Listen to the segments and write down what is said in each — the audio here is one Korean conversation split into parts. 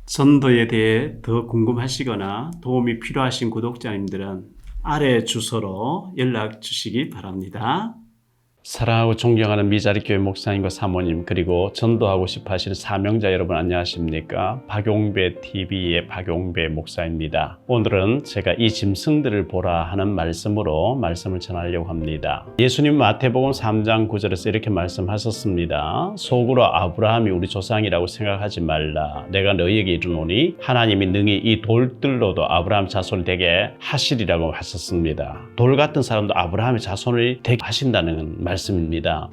전도에 대해 더 궁금하시거나 도움이 필요하신 구독자님들은 아래 주소로 연락 주시기 바랍니다. 사랑하고 존경하는 미자리교회 목사님과 사모님, 그리고 전도하고 싶어 하시는 사명자 여러분, 안녕하십니까? 박용배 TV의 박용배 목사입니다. 오늘은 제가 이 짐승들을 보라 하는 말씀으로 말씀을 전하려고 합니다. 예수님 마태복음 3장 9절에서 이렇게 말씀하셨습니다. 속으로 아브라함이 우리 조상이라고 생각하지 말라. 내가 너희에게 이르노니 하나님이 능히 이 돌들로도 아브라함 자손이 되게 하시리라고 하셨습니다. 돌 같은 사람도 아브라함의 자손을 되게 하신다는 말씀입니다.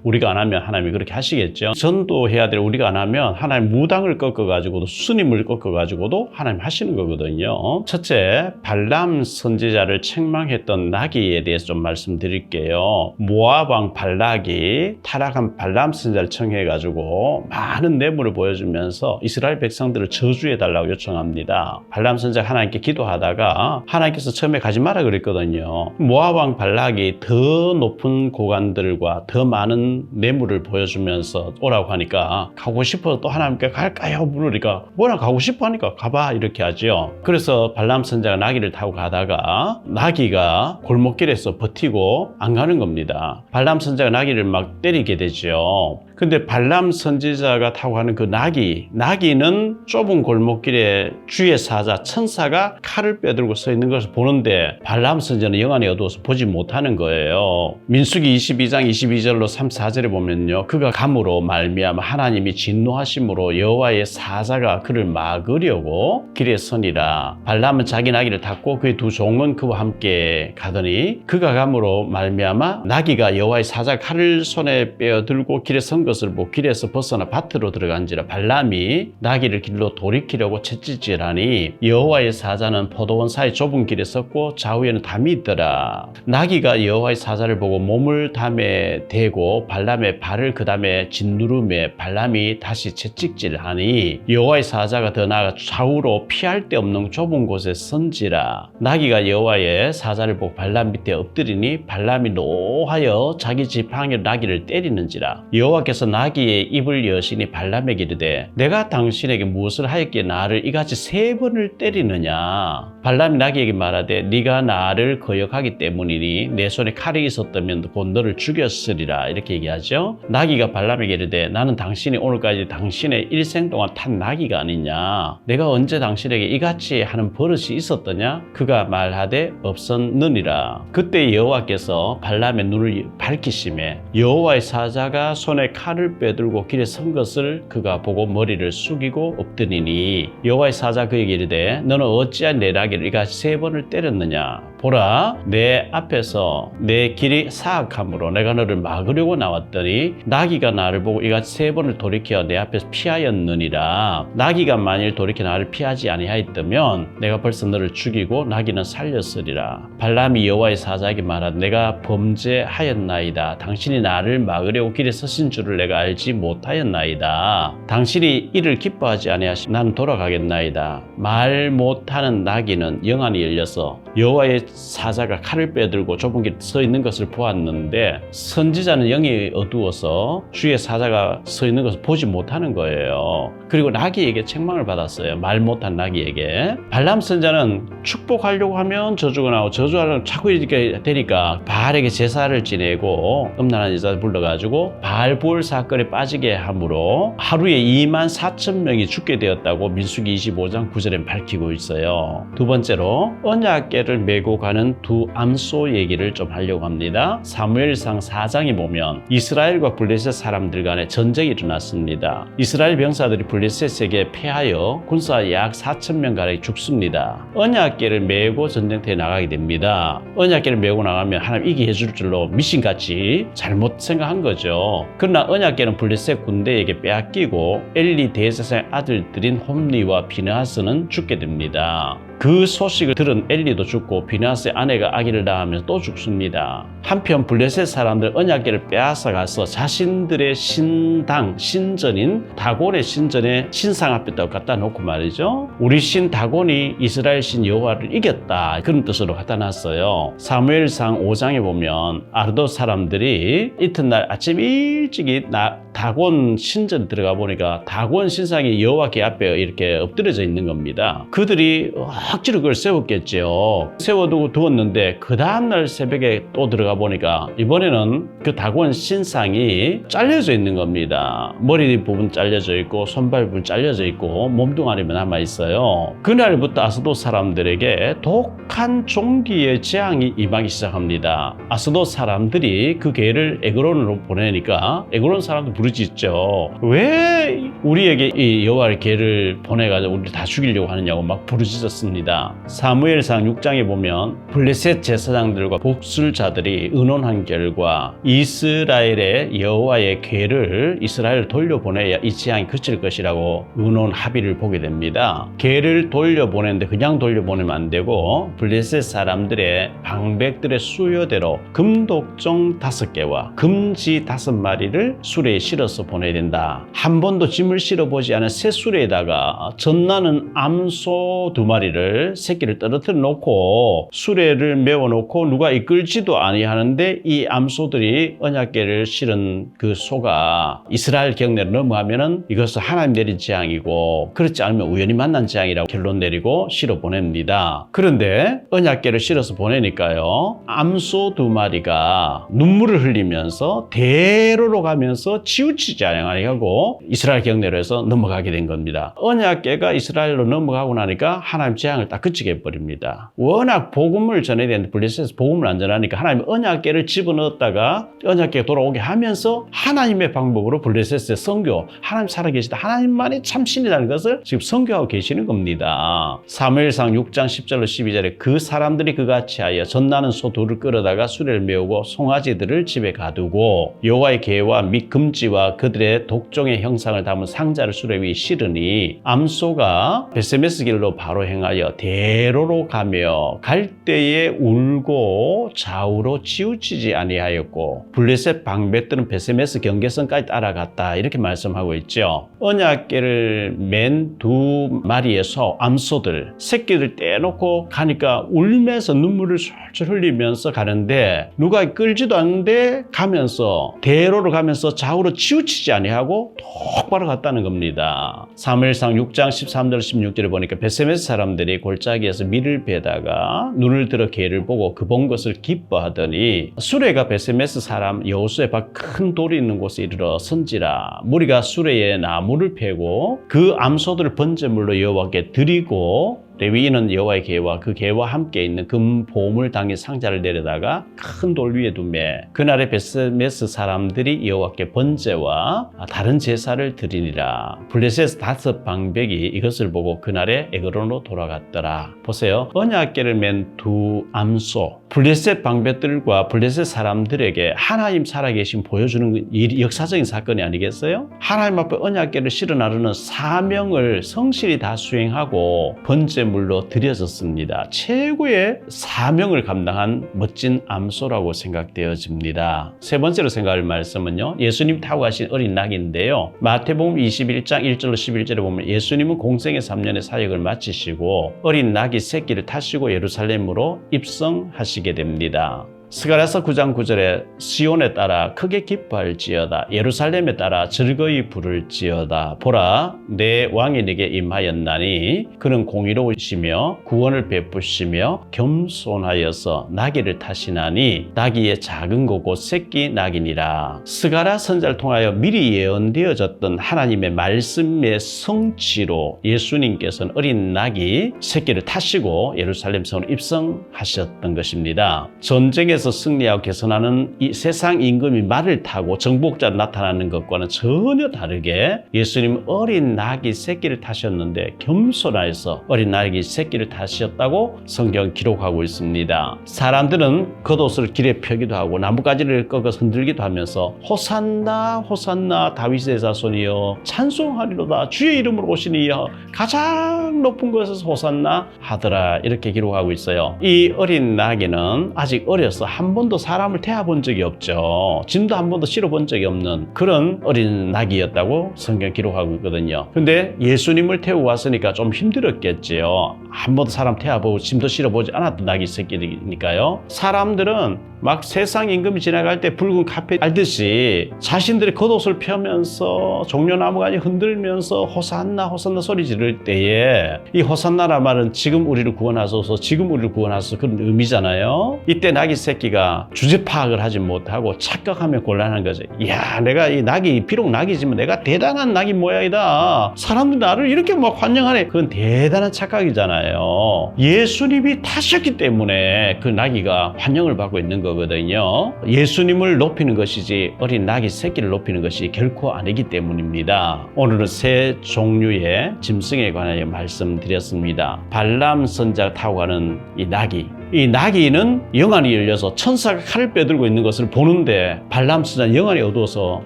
우리가 안 하면 하나님이 그렇게 하시겠죠. 전도해야 될 우리가 안 하면 하나님 무당을 꺾어가지고도, 스님을 꺾어가지고도 하나님 하시는 거거든요. 첫째, 발람 선지자를 책망했던 나귀에 대해서 좀 말씀드릴게요. 모압 왕 발락이 타락한 발람 선지자를 청해가지고 많은 뇌물을 보여주면서 이스라엘 백성들을 저주해달라고 요청합니다. 발람 선지자가 하나님께 기도하다가 하나님께서 처음에 가지 마라 그랬거든요. 모압 왕 발락이 더 높은 고관들과 더 많은 뇌물을 보여주면서 오라고 하니까 가고 싶어서 또 하나님께 갈까요? 물으니까 뭐라 가고 싶어 하니까 가봐 이렇게 하죠. 그래서 발람 선지자가 나귀를 타고 가다가 나귀가 골목길에서 버티고 안 가는 겁니다. 발람 선지자가 나귀를 막 때리게 되죠. 근데 발람 선지자가 타고 가는 그 나귀는 좁은 골목길에 주의 사자 천사가 칼을 빼들고 서 있는 것을 보는데 발람 선지자는 영안이 어두워서 보지 못하는 거예요. 민수기 22장 22절로 3, 4절에 보면요, 그가 감으로 말미암아 하나님이 진노하심으로 여호와의 사자가 그를 막으려고 길에 서니라. 발람은 자기 나귀를 탔고 그의 두 종은 그와 함께 가더니 그가 감으로 말미암아 나귀가 여호와의 사자 칼을 손에 빼어들고 길에 선 것을 보고 길에서 벗어나 밭으로 들어간지라. 발람이 나귀를 길로 돌이키려고 채찍질하니 여호와의 사자는 포도원 사이 좁은 길에 섰고 좌우에는 담이 있더라. 나귀가 여호와의 사자를 보고 몸을 담에 대고 발람의 발을 그 다음에 짓누르매 발람이 다시 채찍질하니 여호와의 사자가 더 나아가 좌우로 피할 데 없는 좁은 곳에 선지라. 나귀가 여호와의 사자를 보고 발람 밑에 엎드리니 발람이 노하여 자기 지팡이로 나귀를 때리는지라. 여호와께서 나귀의 입을 여시니 발람에게 이르되 내가 당신에게 무엇을 하였기에 나를 이같이 3번을 때리느냐. 발람이 나귀에게 말하되 네가 나를 거역하기 때문이니 내 손에 칼이 있었다면 곧 너를 죽였으리라. 이렇게 얘기하죠. 나귀가 발람에게 이르되 나는 당신이 오늘까지 당신의 일생 동안 탄 나귀가 아니냐. 내가 언제 당신에게 이같이 하는 버릇이 있었더냐. 그가 말하되 없었느니라. 그때 여호와께서 발람의 눈을 밝히시매 여호와의 사자가 손에 칼을 빼들고 길에 선 것을 그가 보고 머리를 숙이고 엎드리니 여호와의 사자 그에게 이르되 너는 어찌하여 내 나귀를 이같이 3번을 때렸느냐. 보라, 내 앞에서 내 길이 사악함으로 내가 너를 막으려고 나왔더니 나귀가 나를 보고 이같이 3번을 돌이켜 내 앞에서 피하였느니라. 나귀가 만일 돌이켜 나를 피하지 아니하였다면 내가 벌써 너를 죽이고 나귀는 살렸으리라. 발람이 여호와의 사자에게 말하되 내가 범죄하였나이다. 당신이 나를 막으려고 길에 서신 줄을 내가 알지 못하였나이다. 당신이 이를 기뻐하지 아니하시면 나는 돌아가겠나이다. 말 못하는 나귀는 영안이 열려서 여호와의 사자가 칼을 빼들고 좁은 길에 서 있는 것을 보았는데 선지자는 영이 어두워서 주의 사자가 서 있는 것을 보지 못하는 거예요. 그리고 나귀에게 책망을 받았어요. 말 못한 나귀에게. 발람 선지자는 축복하려고 하면 저주가 나오고 저주하려면 자꾸 이렇게 되니까 바알에게 제사를 지내고 음란한 여자를 불러가지고 바알볼 사건에 빠지게 함으로 하루에 24,000명이 죽게 되었다고 민수기 25장 9절에 밝히고 있어요. 두 번째로 언약궤를 메고 가는 두 암소 얘기를 좀 하려고 합니다. 사무엘상 4장에 보면 이스라엘과 블레셋 사람들 간에 전쟁이 일어났습니다. 이스라엘 병사들이 블레셋에게 패하여 군사 약 4,000명 가량이 죽습니다. 언약궤를 메고 전쟁터에 나가게 됩니다. 언약궤를 메고 나가면 하나님 이기게 해줄 줄로 미신같이 잘못 생각한 거죠. 그러나 언약궤는 블레셋 군대에게 빼앗기고 엘리 대제사장의 아들들인 홈리와 비느하스는 죽게 됩니다. 그 소식을 들은 엘리도 죽고 비나스의 아내가 아기를 낳으면서 또 죽습니다. 한편 블레셋 사람들 언약궤를 빼앗아 가서 자신들의 신전인 다곤의 신전에 신상 앞에다 갖다 놓고 말이죠. 우리 신 다곤이 이스라엘 신 여호와를 이겼다, 그런 뜻으로 갖다 놨어요. 사무엘상 5장에 보면 아르도 사람들이 이튿날 아침 일찍이 다곤 신전에 들어가 보니까 다곤 신상이 여호와 궤 앞에 이렇게 엎드려져 있는 겁니다. 그들이 억지로 그걸 세웠겠죠. 세워두었는데 그 다음날 새벽에 또 들어가 보니까 이번에는 그 다곤 신상이 잘려져 있는 겁니다. 머리 부분 잘려져 있고 손발 부분 잘려져 있고 몸뚱아리만 남아 있어요. 그날부터 아스돗 사람들에게 독한 종기의 재앙이 임하기 시작합니다. 아스돗 사람들이 그 궤를 에그론으로 보내니까 에그론 사람들 부르짖죠. 왜 우리에게 이 여호와의 궤를 보내가지고 우리를 다 죽이려고 하느냐고 막 부르짖었습니다. 사무엘상 6장에 보면 블레셋 제사장들과 복술자들이 의논한 결과 이스라엘의 여호와의 궤를 이스라엘을 돌려보내야 이 재앙이 그칠 것이라고 의논 합의를 보게 됩니다. 궤를 돌려보내는데 그냥 돌려보내면 안 되고 블레셋 사람들의 방백들의 수요대로 금독종 5개와 금지 5마리를 수레에 실어서 보내야 된다. 한 번도 짐을 실어보지 않은 새 수레에다가 젖나는 암소 2마리를 새끼를 떨어뜨려 놓고 수레를 메워놓고 누가 이끌지도 아니하는데 이 암소들이 언약궤를 실은 그 소가 이스라엘 경내로 넘어가면은 이것은 하나님 내린 재앙이고 그렇지 않으면 우연히 만난 재앙이라고 결론 내리고 실어 보냅니다. 그런데 언약궤를 실어서 보내니까요, 암소 2마리가 눈물을 흘리면서 대로로 가면서 치우치지 아니하고 이스라엘 경내로 해서 넘어가게 된 겁니다. 언약궤가 이스라엘로 넘어가고 나니까 하나님 재앙을 딱 그치게 해버립니다. 워낙 복음을 전해야 되는데 블레셋에서 복음을 안 전하니까 하나님 언약궤를 집어넣었다가 언약궤가 돌아오게 하면서 하나님의 방법으로 블레셋의 선교, 하나님 살아계시다, 하나님만이 참 신이라는 것을 지금 선교하고 계시는 겁니다. 사무엘상 6장 10절로 12절에 그 사람들이 그같이 하여 젖나는 소 2를 끌어다가 수레를 메우고 송아지들을 집에 가두고 여호와의 궤와 및 금지와 그들의 독종의 형상을 담은 상자를 수레 위에 실으니 암소가 베세메스 길로 바로 행하여 대로로 가며 갈 때에 울고 좌우로 치우치지 아니하였고 블레셋 방백들은 베세메스 경계선까지 따라갔다, 이렇게 말씀하고 있죠. 언약궤를 맨 2마리의 암소들 새끼들 떼놓고 가니까 울면서 눈물을 솔솔 흘리면서 가는데 누가 끌지도 않는데 가면서 대로로 가면서 좌우로 치우치지 아니하고 똑바로 갔다는 겁니다. 사무엘상 6장 13절 16절에 보니까 베세메스 사람들이 골짜기에서 밀을 베다가 눈을 들어 궤를 보고 그 본 것을 기뻐하더니 수레가 베세메스 사람 여호수의 밭 큰 돌이 있는 곳에 이르러 선지라. 무리가 수레에 나무를 패고 그 암소들을 번제물로 여호와께 드리고 레위인은 여호와의 궤와 그 궤와 함께 있는 금 보물 당긴 상자를 내려다가 큰 돌 위에 두매 그날에 베세메스 사람들이 여호와께 번제와 다른 제사를 드리니라. 블레셋 5 방백이 이것을 보고 그날에 에그론으로 돌아갔더라. 보세요. 언약궤를 맨 2 암소, 블레셋 방백들과 블레셋 사람들에게 하나님 살아계신 보여주는 역사적인 사건이 아니겠어요? 하나님 앞에 언약궤를 실어 나르는 사명을 성실히 다 수행하고 번제물로 드려졌습니다. 최고의 사명을 감당한 멋진 암소라고 생각되어집니다. 세 번째로 생각할 말씀은요, 예수님 타고 가신 어린 낙인데요. 마태복음 21장 1절로 11절에 보면 예수님은 공생의 3년의 사역을 마치시고 어린 낙이 새끼를 타시고 예루살렘으로 입성하시게 됩니다. 스가랴서 9장 9절에 시온에 따라 크게 기뻐할지어다, 예루살렘에 따라 즐거이 부를지어다. 보라, 내 왕이 네게 임하였나니 그는 공의로우시며 구원을 베푸시며 겸손하여서 나귀를 타시나니 나귀의 작은 거고 새끼 낙이니라. 스가랴 선지자를 통하여 미리 예언되어졌던 하나님의 말씀의 성취로 예수님께서는 어린 나귀 새끼를 타시고 예루살렘 성으로 입성하셨던 것입니다. 전쟁에서 전쟁에서 승리하고 개선하는 이 세상 임금이 말을 타고 정복자로 나타나는 것과는 전혀 다르게 예수님 어린 나귀 새끼를 타셨는데 겸손하여서 어린 나귀 새끼를 타셨다고 성경 기록하고 있습니다. 사람들은 겉옷을 길에 펴기도 하고 나뭇가지를 꺾어서 흔들기도 하면서 호산나 호산나 다윗의 자손이여 찬송하리로다 주의 이름으로 오시니여 가장 높은 곳에서 호산나 하더라 이렇게 기록하고 있어요. 이 어린 나귀는 아직 어려서 한 번도 사람을 태워본 적이 없죠. 짐도 한 번도 실어본 적이 없는 그런 어린 나귀였다고 성경 기록하고 있거든요. 근데 예수님을 태우고 왔으니까 좀 힘들었겠지요. 한 번도 사람 태워보고 짐도 실어보지 않았던 나귀 새끼니까요. 사람들은 막 세상 임금이 지나갈 때 붉은 카펫 알듯이 자신들의 겉옷을 펴면서 종려나무가지 흔들면서 호산나 호산나 소리 지를 때에 이 호산나라 말은 지금 우리를 구원하소서 지금 우리를 구원하소서 그런 의미잖아요. 이때 나귀 새끼가 주제 파악을 하지 못하고 착각하면 곤란한 거죠. 이야 내가 이 나귀 비록 나귀지만 내가 대단한 나귀 모양이다. 사람들이 나를 이렇게 막 환영하네. 그건 대단한 착각이잖아요. 예수님이 타셨기 때문에 그 나귀가 환영을 받고 있는 거거든요. 예수님을 높이는 것이지 어린 나귀 새끼를 높이는 것이 결코 아니기 때문입니다. 오늘은 세 종류의 짐승에 관하여 말씀드렸습니다. 발람 선지자가 타고 가는 이 나귀. 이 나귀는 영안이 열려서 천사가 칼을 빼들고 있는 것을 보는데 발람 선지자는 영안이 어두워서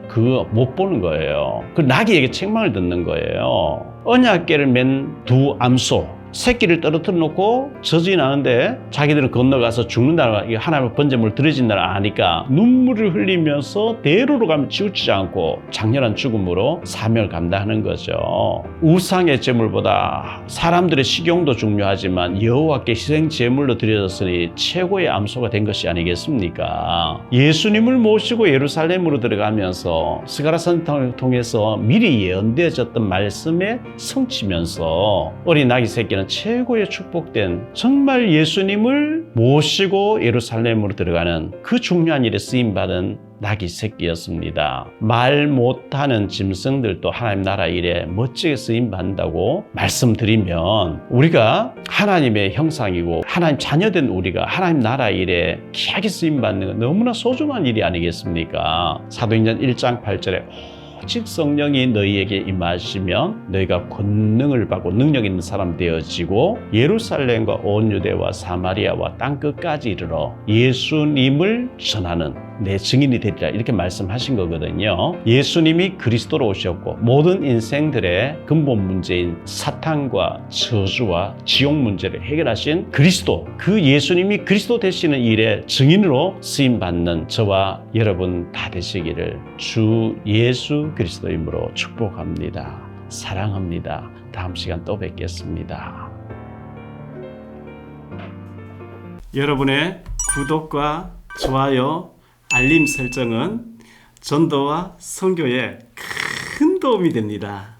그거 못 보는 거예요. 그 나귀에게 책망을 듣는 거예요. 언약궤를 맨 두 암소 새끼를 떨어뜨려 놓고 저주가 나는데 자기들은 건너가서 죽는다, 하나님의 번제물을 드려진다는 아니까 눈물을 흘리면서 대로로 가면 치우치지 않고 장렬한 죽음으로 사명을 감당하는 거죠. 우상의 제물보다 사람들의 식용도 중요하지만 여호와께 희생 제물로 드려졌으니 최고의 암소가 된 것이 아니겠습니까? 예수님을 모시고 예루살렘으로 들어가면서 스가랴서를 통해서 미리 예언되어졌던 말씀에 성취면서 어린 나귀 새끼는 최고의 축복된 정말 예수님을 모시고 예루살렘으로 들어가는 그 중요한 일에 쓰임받은 나귀 새끼였습니다. 말 못하는 짐승들도 하나님 나라 일에 멋지게 쓰임받는다고 말씀드리면 우리가 하나님의 형상이고 하나님 자녀된 우리가 하나님 나라 일에 귀하게 쓰임받는 건 너무나 소중한 일이 아니겠습니까? 사도행전 1장 8절에 오직 성령이 너희에게 임하시면 너희가 권능을 받고 능력 있는 사람 되어지고 예루살렘과 온 유대와 사마리아와 땅끝까지 이르러 예수님을 전하는 내 증인이 되리라 이렇게 말씀하신 거거든요. 예수님이 그리스도로 오셨고 모든 인생들의 근본 문제인 사탄과 저주와 지옥 문제를 해결하신 그리스도, 그 예수님이 그리스도 되시는 일에 증인으로 쓰임받는 저와 여러분 다 되시기를 주 예수 그리스도 이름으로 축복합니다. 사랑합니다. 다음 시간 또 뵙겠습니다. 여러분의 구독과 좋아요, 알림 설정은 전도와 선교에 큰 도움이 됩니다.